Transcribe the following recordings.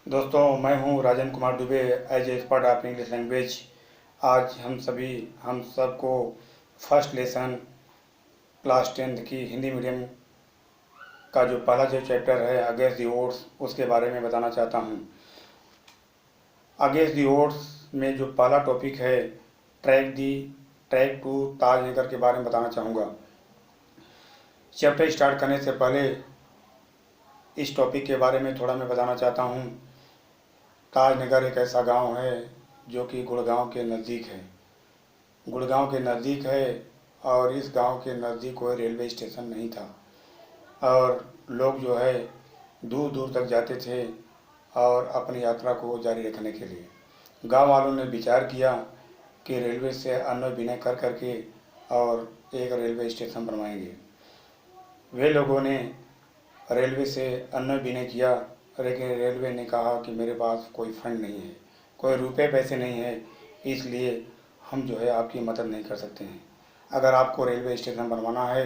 दोस्तों, मैं हूं Rajan Kumar Dubey as expert of English language. आज हम सबको फर्स्ट लेसन क्लास 10th की हिंदी मीडियम का जो पहला जो चैप्टर है अगेंस्ट दी ओड्स उसके बारे में बताना चाहता हूं। अगेंस्ट दी ओड्स में जो पहला टॉपिक है ट्रैक टू ताजनगर के बारे में बताना चाहूँगा। चैप्टर स्टार्ट करने से पहले इस टॉपिक के बारे में थोड़ा मैं बताना चाहता हूँ। ताजनगर एक ऐसा गांव है जो कि गुड़गांव के नज़दीक है। गुड़गांव के नज़दीक है और इस गांव के नज़दीक कोई रेलवे स्टेशन नहीं था और लोग जो है दूर दूर तक जाते थे और अपनी यात्रा को जारी रखने के लिए गांव वालों ने विचार किया कि रेलवे से अन्य विनय कर करके और एक रेलवे स्टेशन बनवाएंगे। वे लोगों ने रेलवे से अन्य विनय किया, लेकिन रेलवे ने कहा कि मेरे पास कोई फंड नहीं है, कोई रुपए पैसे नहीं है, इसलिए हम जो है आपकी मदद नहीं कर सकते हैं। अगर आपको रेलवे स्टेशन बनवाना है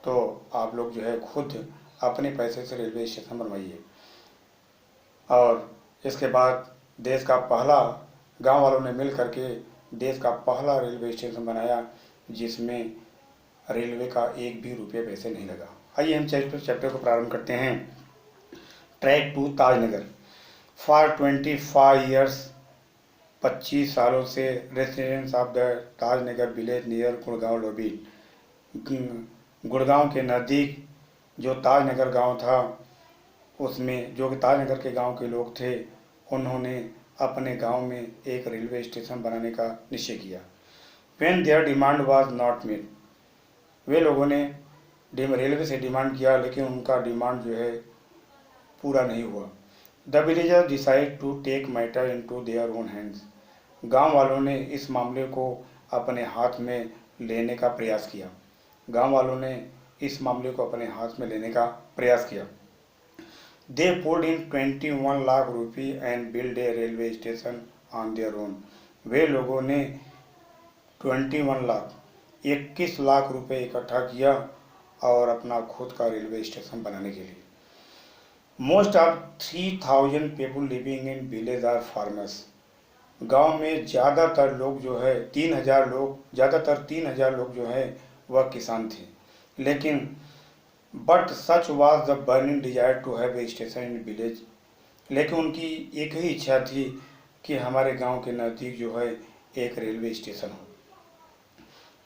तो आप लोग जो है खुद अपने पैसे से रेलवे स्टेशन बनवाइए। और इसके बाद देश का पहला गांव वालों ने मिल करके देश का पहला रेलवे स्टेशन बनाया जिसमें रेलवे का एक भी रुपये पैसे नहीं लगा। आइए हम चैप्टर को प्रारंभ करते हैं। Track to Tajnagar. For 25 years 25 सालों से residents of the Tajnagar village near Gurgaon lobbying. Gurgaon के नज़दीक जो ताजनगर गांव था उसमें जो कि ताजनगर के गांव के लोग थे उन्होंने अपने गांव में एक रेलवे स्टेशन बनाने का निश्चय किया। When their demand was not met, वे लोगों ने रेलवे से डिमांड किया लेकिन उनका डिमांड जो है पूरा नहीं हुआ। The villagers decide to take matter into their own hands. गांव वालों ने इस मामले को अपने हाथ में लेने का प्रयास किया। गांव वालों ने इस मामले को अपने हाथ में लेने का प्रयास किया। They pulled in 21 lakh rupee and build a railway station on their own. वे लोगों ने 21 लाख रुपए इकट्ठा किया और अपना खुद का रेलवे स्टेशन बनाने के लिए। Most of 3000 people living in village are farmers. गांव में ज़्यादातर लोग जो है 3000 लोग जो है वह किसान थे। लेकिन but such was the burning desire to have a station in village. लेकिन उनकी एक ही इच्छा थी कि हमारे गांव के नज़दीक जो है एक रेलवे स्टेशन हो।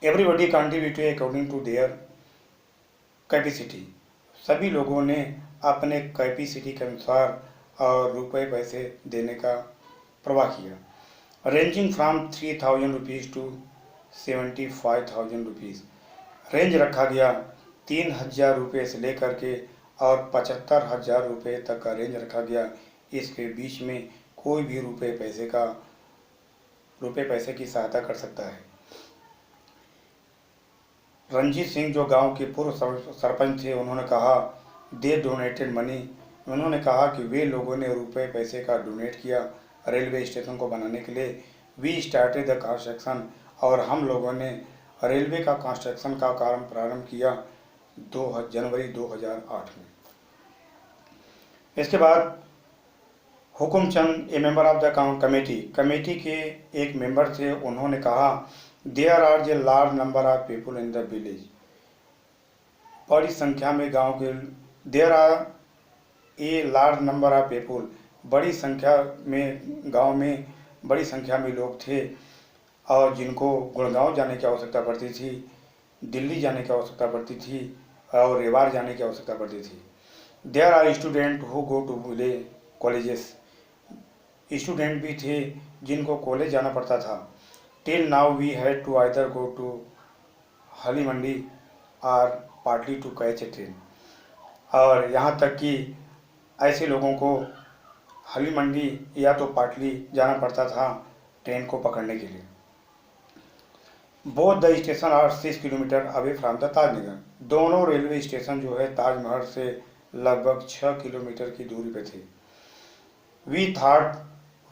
Everybody contributed according to their capacity. सभी लोगों ने अपने कैपेसिटी के अनुसार और रुपए पैसे देने का प्रवाह किया। Ranging from 3000 rupees to 75,000 rupees. Range रखा गया 3000 रुपये से लेकर के और 75,000 रुपये तक का रेंज रखा गया। इसके बीच में कोई भी रुपए पैसे की सहायता कर सकता है। रंजीत सिंह जो गांव के पूर्व सरपंच थे उन्होंने कहा दे डोनेटेड मनी। उन्होंने कहा कि वे लोगों ने रुपए पैसे का डोनेट किया रेलवे स्टेशन को बनाने के लिए। वी स्टार्टेड द कंस्ट्रक्शन, और हम लोगों ने रेलवे का कंस्ट्रक्शन का काम प्रारंभ किया जनवरी 2008 में। इसके बाद Hukumchand a member of the committee के एक मेंबर थे, उन्होंने कहा there are a large number of people in the village. बड़ी संख्या में there are a large number of people. बड़ी संख्या में गांव में बड़ी संख्या में लोग थे और जिनको गुड़गांव जाने की आवश्यकता पड़ती थी, दिल्ली जाने की आवश्यकता पड़ती थी और रेवाड़ जाने की आवश्यकता पड़ती थी। There are student who go to colleges. Student भी थे जिनको कॉलेज जाना पड़ता था। Till now we had to either go to Haily Mandi और partly to catch a train. और यहाँ तक कि ऐसे लोगों को हली मंडी या तो पाटली जाना पड़ता था ट्रेन को पकड़ने के लिए। Both the station are 6 kilometre away from the Tajnagar. दोनों रेलवे स्टेशन जो है ताजमहल से लगभग 6 किलोमीटर की दूरी पे थे। We thought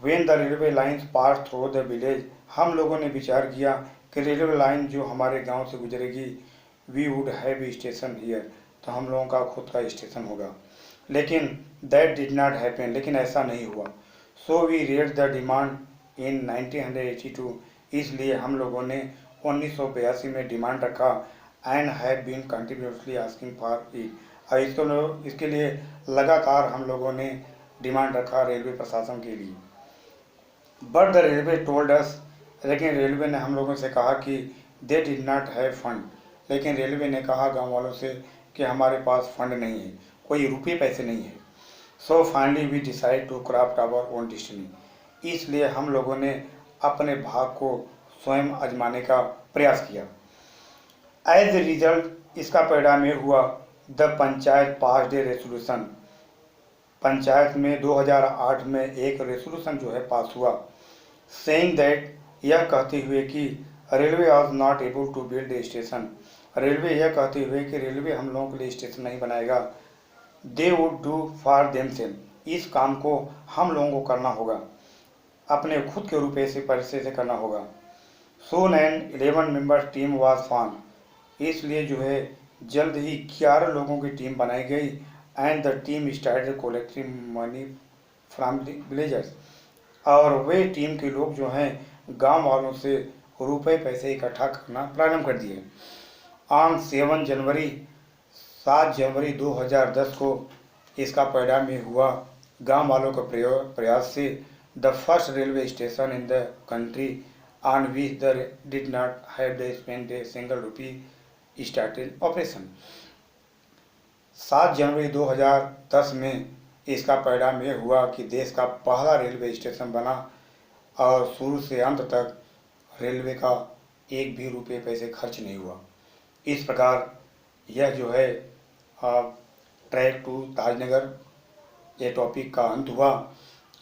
when the railway line pass through the village. हम लोगों ने विचार किया कि रेलवे लाइन जो हमारे गांव से गुजरेगी we would have a station here, तो हम लोगों का खुद का स्टेशन होगा। लेकिन दैट डिड नॉट हैपन, लेकिन ऐसा नहीं हुआ। So we raised the demand in 1982, इसलिए हम लोगों ने 1982 में डिमांड रखा and have been continuously asking for it. और इसके लिए लगातार हम लोगों ने डिमांड रखा रेलवे प्रशासन के लिए। But the railway told us, लेकिन रेलवे ने हम लोगों से कहा कि they did not have fund, लेकिन रेलवे ने कहा गांव वालों से कि हमारे पास फंड नहीं है, कोई रुपये पैसे नहीं है। So finally we decide to craft our own destiny, इसलिए हम लोगों ने अपने भाग को स्वयं आजमाने का प्रयास किया। एज ए रिजल्ट, इसका परिणाम ये हुआ the panchayat pass day resolution, panchayat में 2008 में एक रेसोल्यूशन जो है पास हुआ, सेइंग दैट, यह कहते हुए कि railway was not able to build a station, railway यह कहते हुए कि रेलवे हम लोगों के लिए स्टेशन नहीं बनाएगा, they would do for themselves, इस काम को हम लोगों को करना होगा, अपने खुद के रुपये से पैसे से करना होगा। Soon and 11 member team was form, इसलिए जो है जल्द ही 11 लोगों की टीम बनाई गई and the team started collecting money from villagers, और वे टीम के लोग जो हैं गांव वालों से रुपए पैसे इकट्ठा करना प्रारंभ कर दिए। ऑन 7 जनवरी 2010 को इसका परिणाम ये हुआ, गांव वालों के प्रयास से the first railway station in the country on which the did not have the spend a single rupee started operation. 7 जनवरी 2010 में इसका परिणाम ये हुआ कि देश का पहला रेलवे स्टेशन बना और शुरू से अंत तक रेलवे का एक भी रुपये पैसे खर्च नहीं हुआ। इस प्रकार यह जो है ट्रैक टू ताजनगर ये टॉपिक का अंत हुआ।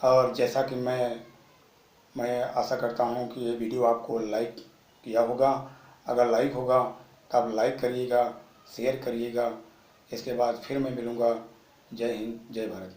और जैसा कि मैं आशा करता हूँ कि ये वीडियो आपको लाइक किया होगा, अगर लाइक होगा तो आप लाइक करिएगा, शेयर करिएगा। इसके बाद फिर मैं मिलूँगा। जय हिंद, जय भारत।